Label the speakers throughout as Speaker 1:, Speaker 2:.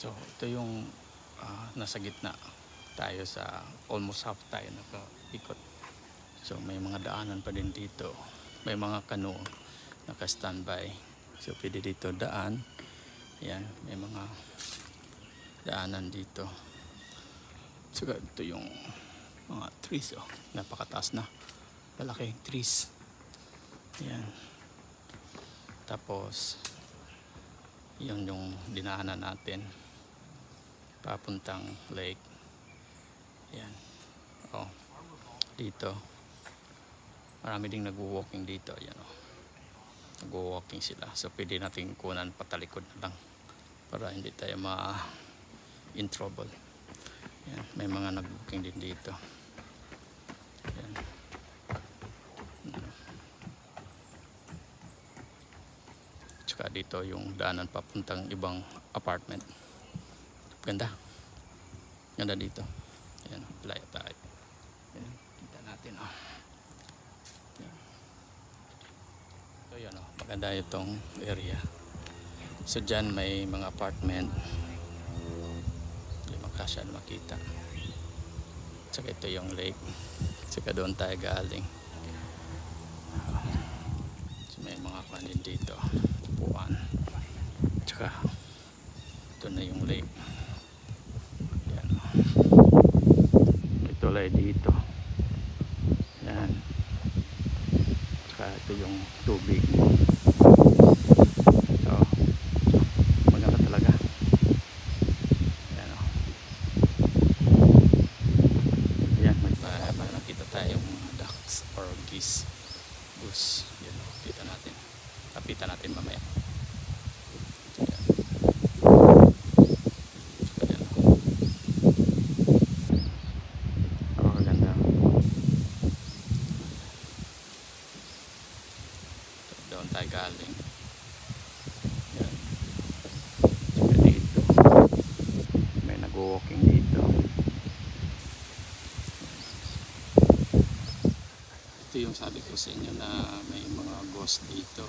Speaker 1: So ito yung nasa gitna tayo sa almost half tayo nakaikot. So may mga daanan pa din dito. May mga kano naka-standby. So pwede dito daan. Ayan, may mga daanan dito. So ito yung mga trees. Oh, napakataas na. Malaking trees. Ayan. Tapos yun yung dinaanan natin papuntang lake. Ayan. Oh, dito marami ding nagwo-walking dito. Ayan, oh. Nagwo-walking sila. So pwede natin kunan patalikod na lang para hindi tayo in trouble. Ayan. May mga nag-walking din dito. Ayan. Tsaka dito yung daanan papuntang ibang apartment. Ganda. Ganda dito. Ayan, layo tayo. Ayan, kita natin, oh. Ayan. So yun, oh, maganda itong area. So dyan may mga apartment. Hindi makasya makita. Tsaka ito yung lake. Tsaka doon tayo galing. So may mga kanin dito. Upuan. Tsaka ito na yung lake. Ayan, oh. May tulay dito. Ayan. Tsaka ito yung tubig. So maganda talaga. Ayan, oh. Ayan, may nakita tayong ducks or geese. Goose. Yan, oh. Kita natin. Kapitan natin mamaya. Ayan. Ayan, oh. Ganda. Doon tayo galing. Ayan. Saka dito may nag-walking dito. Ito yung sabi ko sa inyo na may mga ghost dito.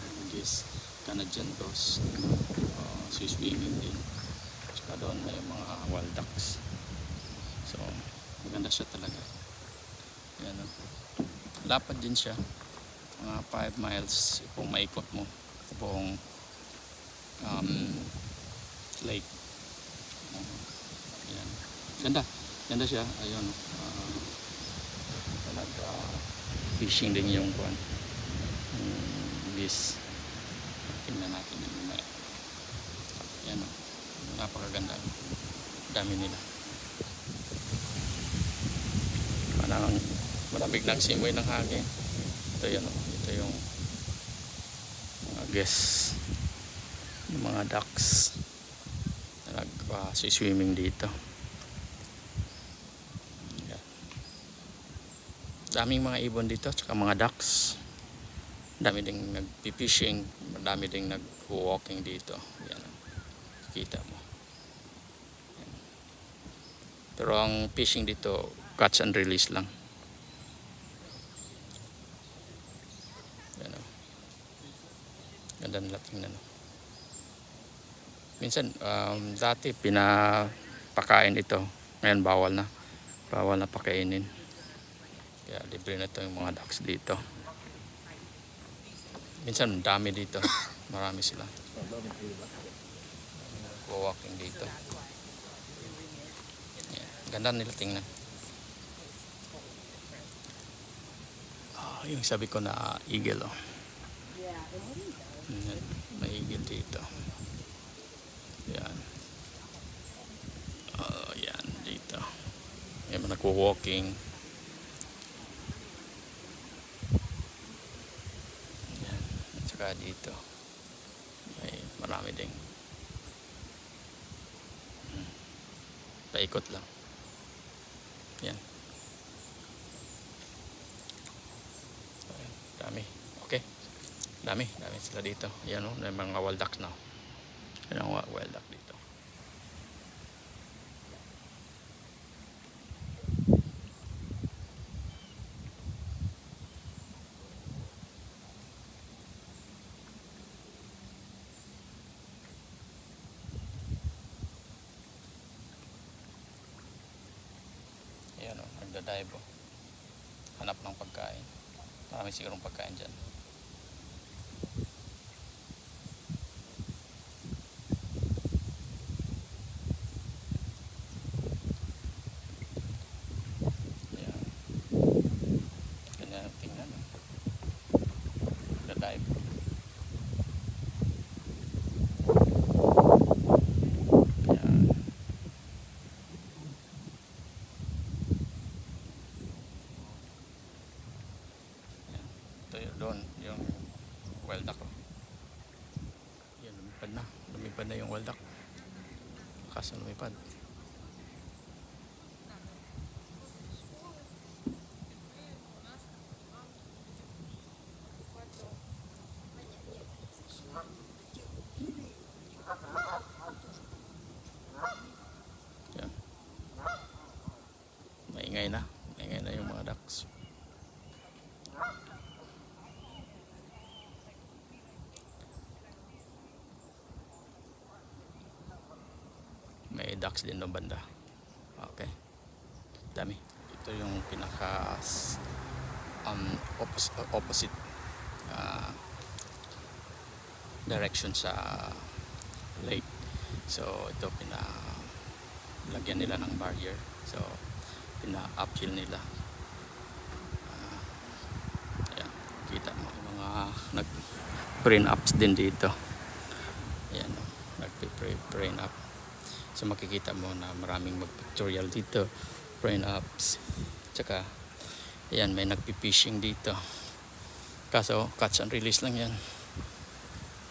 Speaker 1: I guess Canadian ghost. Swimming din. Saka doon may mga wild ducks. So maganda siya talaga. Ayan, oh. Lapad din siya. Mga 5 miles kung maikot mo buong lake. Ayan. Ganda. Ganda siya. Ayun. Fishing din yung buwan. This. Tingnan natin yung mamaya. Ayan, oh. Napakaganda. Dami nila. Parang malamig ng simoy ng hangin. Ito yan, oh. Ito yung mga guests, yung mga ducks na nag-swimming dito. Ayan. Daming mga ibon dito, tsaka mga ducks. Dami ding nag-fishing, dami ding nag-walking dito. Ayan, oh. Kita mo. Ayan. Pero ang fishing dito, catch and release lang. Ganda nila tingnan. Minsan dati pinapakain ito, ngayon bawal na pakainin, kaya libre na ito yung mga ducks dito. Minsan dami dito, marami sila walking dito. Ganda nila tingnan. Yung sabi ko na eagle, oh. May eagle dito. Yan. Yan dito. May mga nagwo-walking. Yan. At saka dito may marami ding paikot lang. Yan. Dami. Okay. Dami sila dito. Ayan, oh, may mga wild ducks na. Ayan ang wild duck dito. nagdadive. Hanap ng pagkain. Marami sigurong pagkain dyan. Ayan. Ganyan ang tingnan. Nagdadive. Doon yung well duck. Yan, lumipad na yung well duck. Lakas na lumipad. Yan. Maingay na yung mga ducks. May ducks din doon banda. Okay. Dami. Ito yung pinaka opposite direction sa lake. So ito pinalagyan nila ng barrier. So pina-uphill nila. Ayan. Kita mo yung mga nag-brain ups din dito. Ayan. Nag-brain up. So makikita mo na maraming mag-pictorial dito, brain ups. Tsaka ayan, may nagpi-fishing dito. Kaso catch and release lang yan.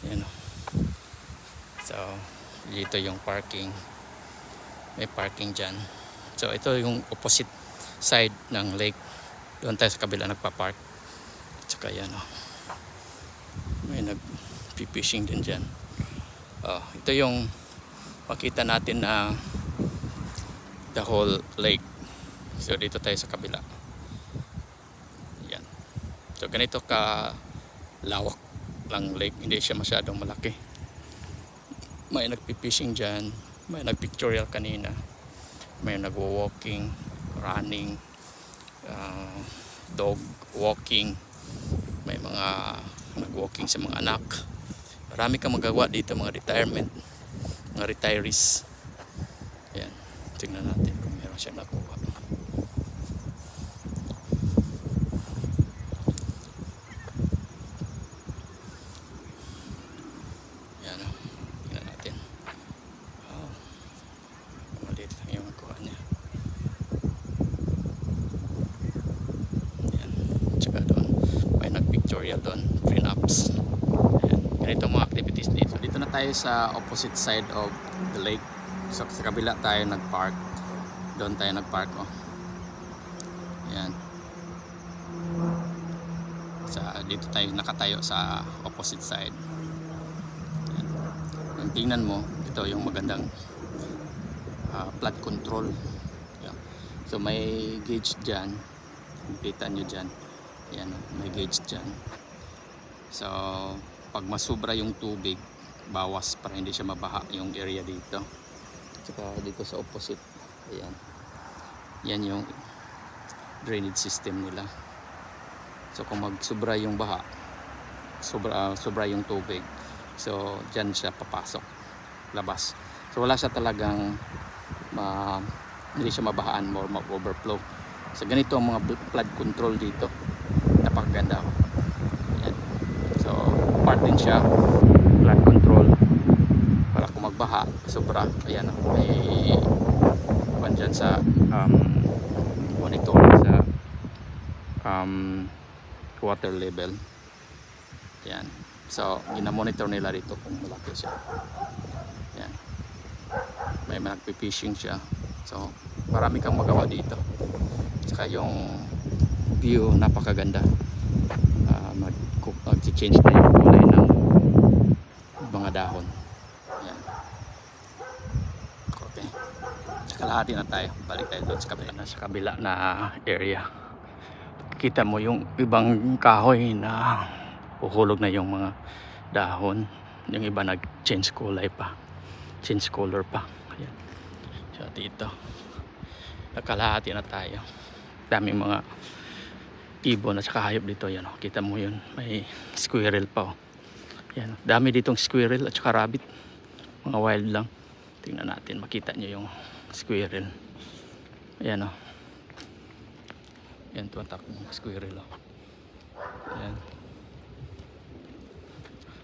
Speaker 1: Ayan. So dito yung parking. May parking dyan. So ito yung opposite side ng lake. Doon tayo sa kabila nagpa-park. Tsaka yan, may nagpi-fishing din dyan. Ito yung makita natin na the whole lake. So dito tayo sa kabila. Yan. So ganito ka lawak lang lake. Hindi siya masyadong malaki. May nagpi-fishing dyan. May nagpictorial kanina. May nagwo-walking, running, dog walking. May mga nag-walking sa mga anak. Marami kang magagawa dito, mga retirement, mga retirees. Ayan, tingnan natin kung meron siyang nakuha. Ayan, tingnan natin. Maliit lang yung nakuha niya. Ayan, tsaka doon may nag-pictorial doon, print-ups. Ayan, ganito mga activities dito. Dito na tayo sa opposite side of the lake. So, sa kabila tayo nag-park. Doon tayo nag-park, Ayan. Dito tayo nakatayo sa opposite side. Ayan. Kung tingnan mo, ito yung magandang flood control. Ayan. So may gauge dyan. Kita nyo dyan. Ayan, may gauge dyan. So pag masubra yung tubig, bawas para hindi siya mabaha yung area dito. Saka dito sa opposite, ayan, yan yung drainage system nila. So kung magsubra yung baha, sobra yung tubig, so dyan siya papasok, labas. So wala siya talagang hindi siya mabahaan or mag-overflow. So ganito ang mga flood control dito. Napakaganda. Ayan. So part din siya flood control para kung magbaha sobra. Ayan, may pan dyan sa monitor sa water level. Ayan. So ginamonitor nila dito kung malaki siya. Ayan. May nagpi-fishing siya. So marami kang magawa dito. Saka yung view napakaganda. Mag-change na yung kulay ng mga dahon. Ayan. Okay. Kalahati na tayo. Balik tayo doon sa kabila na area. Kita mo yung ibang kahoy na uhulog na yung mga dahon. Yung iba nag-change kulay pa. Change color pa. Ayan. So dito. Nakalahati na tayo. daming mga ibon at saka hayop dito. Yan, oh. Kita mo yun, may squirrel pa, oh. Yan, oh. Dami ditong squirrel at saka rabbit, mga wild lang. Tingnan natin, makita nyo yung squirrel. Ayan, oh. Yan, tumatakbo squirrel, oh. Ayan.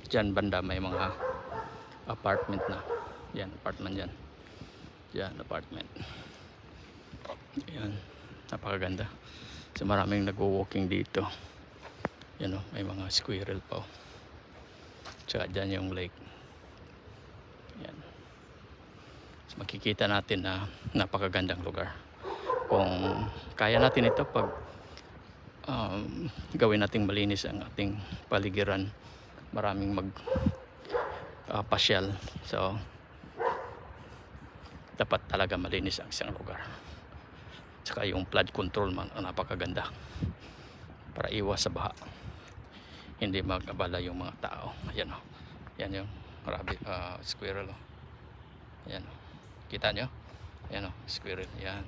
Speaker 1: Diyan banda may mga apartment na. Yan, apartment yan. Yan, apartment. Yan, napakaganda. So maraming nagwo-walking dito. Yan, oh, may mga squirrel pa, oh. Tsaka dyan yung lake. Yan. So makikita natin na napakagandang lugar. Kung kaya natin ito pag gawin nating malinis ang ating paligiran, maraming pasyal. So dapat talaga malinis ang isang lugar. Tsaka yung flood control man, napakaganda para iwas sa baha, hindi mag-abala yung mga tao. Ayan, oh. Yan yung rabbit, squirrel, oh. Ayan, oh. Kita nyo? Ayan, oh, squirrel. Yan,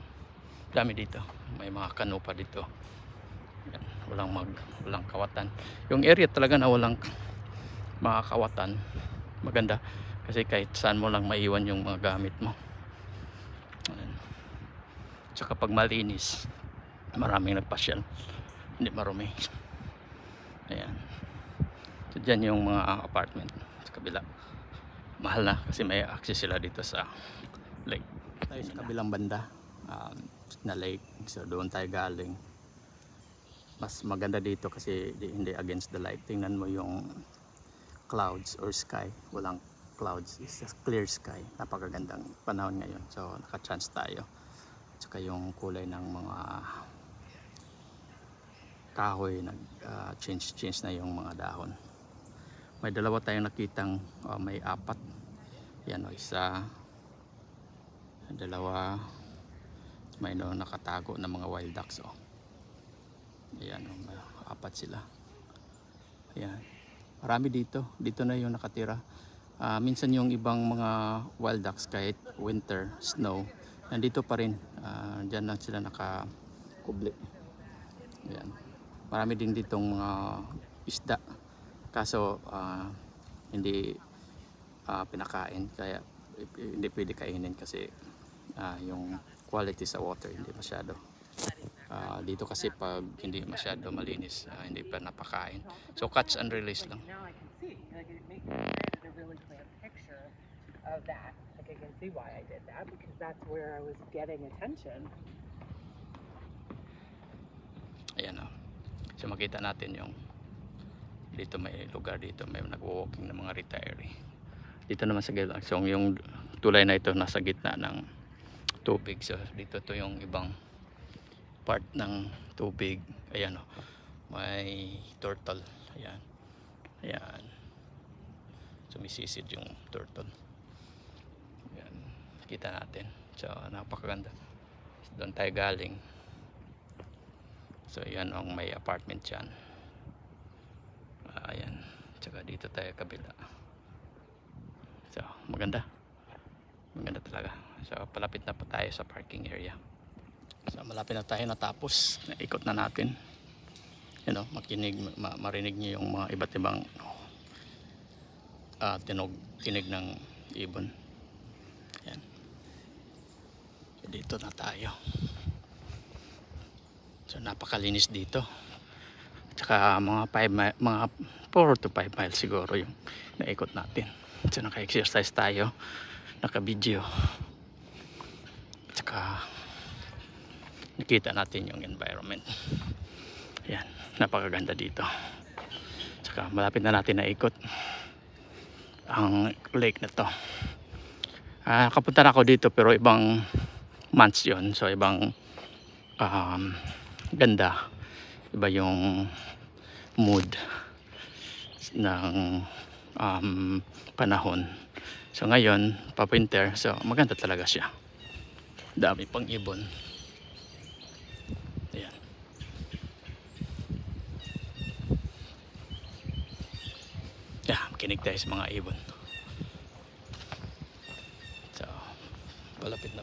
Speaker 1: dami dito, may mga kano pa dito. Yan. Walang kawatan. Yung area talaga na walang mga kawatan, maganda kasi kahit saan mo lang maiwan yung mga gamit mo. Ayan. Tsaka pag malinis, maraming nagpasyal, hindi marumi. Ayan. So dyan yung mga apartment sa kabila. Mahal na kasi may access sila dito sa lake. Tayo sa kabilang banda, na lake. So doon tayo galing. Mas maganda dito kasi hindi against the light. Tingnan mo yung clouds or sky. Walang clouds, it's just clear sky. Napakagandang panahon ngayon. So naka-chance tayo. Tsaka yung kulay ng mga kahoy change na yung mga dahon. May dalawa tayong nakitang may apat. Yan, o, isa, dalawa, may nakatago na mga wild ducks, oh. Ayan, oh, may apat sila. Ayan, marami dito na yung nakatira. Minsan yung ibang mga wild ducks kahit winter, snow, nandito pa rin. Diyan lang sila nakakubli. Ayan. Marami din ditong mga isda. Kaso hindi pinakain, kaya hindi pwede kainin kasi yung quality sa water hindi masyado. Dito kasi pag hindi masyado malinis, hindi pa napakain. So catch and release lang.
Speaker 2: Of that, like I can see why I did that, because that's where I was getting attention.
Speaker 1: Ayan, oh. So makita natin yung dito may lugar dito, may nagwo-walking ng mga retiree. Dito naman sa gilid, so yung tulay na ito nasa gitna ng tubig. So dito to yung ibang part ng tubig. Ayan, oh. May turtle. Ayan. Ayan. Sumisisid yung turtle. Ayan. Kita natin. So napakaganda. Doon tayo galing. So yan ang may apartment dyan. Ayan. Tsaka dito tayo kabila. So maganda. Maganda talaga. So palapit na pa tayo sa parking area. So malapit na tayo natapos. Ikot na natin. You know, marinig niyo yung mga iba't ibang tinig ng ibon. Ayan. So dito na tayo. So napakalinis dito. Tsaka mga 4 to 5 miles siguro yung naikot natin. So naka-exercise tayo, naka-video. Tsaka nakita natin yung environment. Ayan, napakaganda dito. Tsaka malapit na natin naikot ang lake na to. Kapunta na ako dito pero ibang months yon. So ibang ganda, iba yung mood ng panahon. So ngayon pa winter, so maganda talaga siya, dami pang ibon. Ayan. Kinig tayo sa mga ibon. So palapit na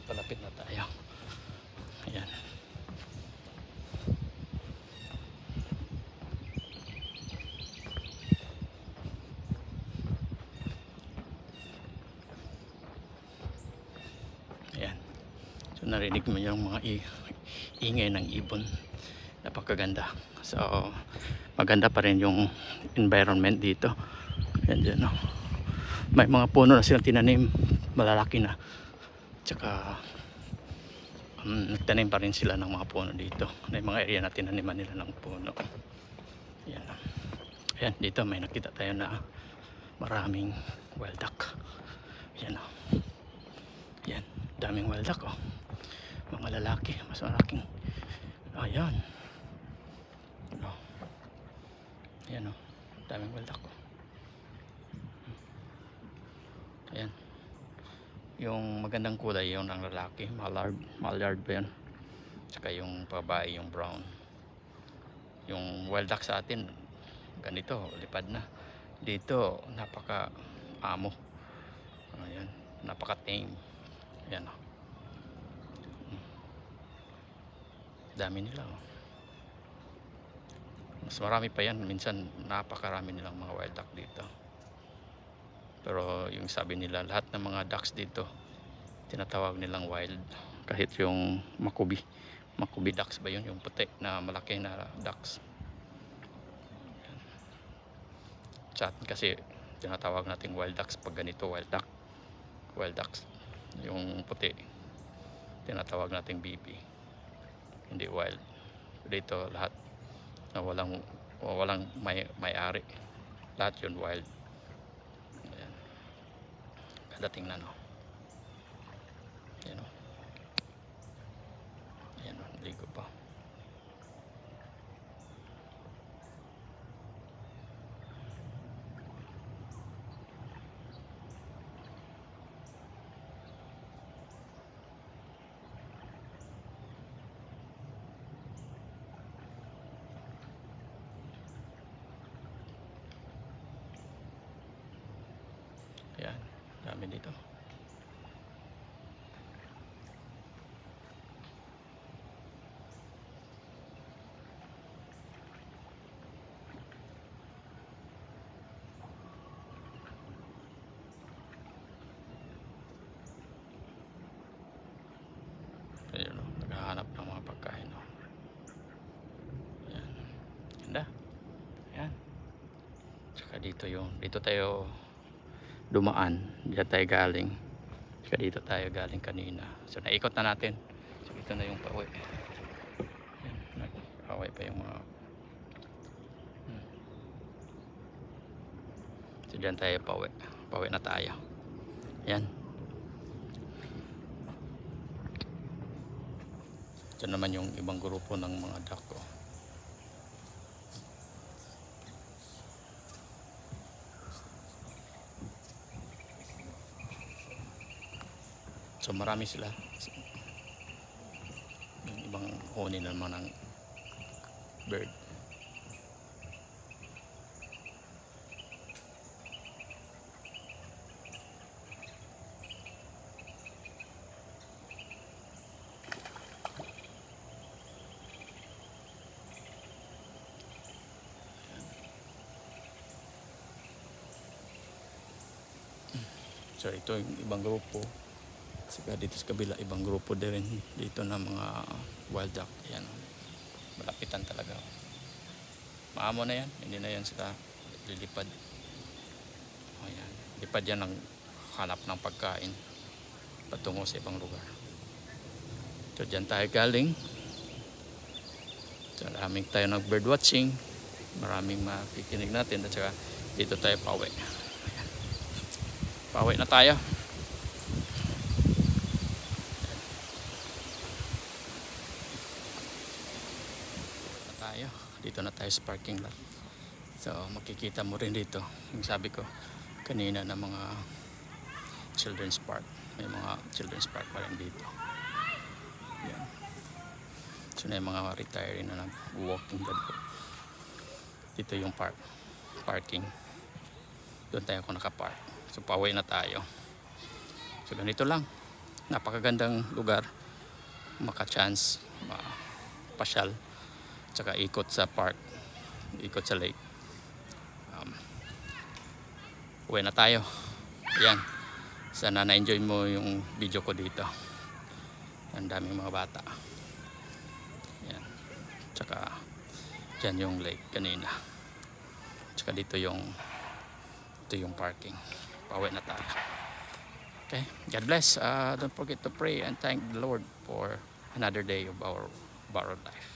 Speaker 1: tayo. Ayan. narinig mo yung mga ingay ng ibon. Napakaganda. So maganda pa rin yung environment dito. Yan dyan, no? May mga puno na silang tinanim, malalaki na. Tsaka nagtanim pa rin sila ng mga puno dito. May mga area na tinaniman nila ng puno. Yan. Ayan, dito may nakita tayo na maraming wild duck. Yan, oh. Yan, daming wild duck, oh. Mga lalaki, mas malaking. Ayan. Ano? Ayan, oh. Daming wild duck, oh. Ayan. Yung magandang kulay yung ng lalaki, mallard ba yun? Tsaka yung babae yung brown. Yung wild duck sa atin ganito, lipad na. Dito napaka amo. Ayan, napaka tame. Ayan, oh. Dami nila, oh. Mas marami pa yan, minsan napakarami nilang mga wild duck dito. Pero yung sabi nila, lahat ng mga ducks dito tinatawag nilang wild. Kahit yung makubi ducks ba yun, yung puti na malaki na ducks. Chat kasi tinatawag nating wild ducks pag ganito, wild ducks. Yung puti tinatawag nating BB, hindi wild. Dito lahat na walang may-ari, lahat yun wild. Ayan. Ganda tingnan, no? Ayan, no? Ayan, no? Ligo pa. Ayan, dami dito. Ayan, no? Naghahanap ng mga pagkain, no? Ayan, ganda. Ayan. Tsaka dito tayo dumaan, diyan tayo galing. Tsaka dito tayo galing kanina. So naikot na natin. So ito na yung pauwi. Ayan, nag-away pa yung mga so diyan tayo pauwi na tayo. Ayan. Ito naman yung ibang grupo ng mga duck, oh. So marami sila. Yung ibang huni naman ng bird. So ito yung ibang grupo. Saka dito sa kabila ibang grupo din dito na mga wild duck. Ayan, malapitan talaga. Maamo na yan, hindi na yan sila lilipad. Ayan, lipad yan ng hanap ng pagkain patungo sa ibang lugar. So dyan tayo galing. So maraming tayo nag bird watching, maraming makikinig natin at saka dito tayo pauwi. Pauwi na tayo. Dito na tayo sa parking lot. So makikita mo rin dito yung sabi ko kanina na mga children's park. May mga children's park pa rin dito. Yan. So na yung mga retiree na nag-walking the dog. Dito yung parking. Doon tayo kung nakapark. So pauwi na tayo. So ganito lang. Napakagandang lugar. Maka-chance pasyal. Tsaka ikot sa park, ikot sa lake. Uwi na tayo. Ayan. Sana na-enjoy mo yung video ko dito. Ang daming mga bata. Yan. Tsaka dyan yung lake kanina. Tsaka ito yung parking. Pauwi na tayo. Okay, God bless. Don't forget to pray and thank the Lord for another day of our borrowed life.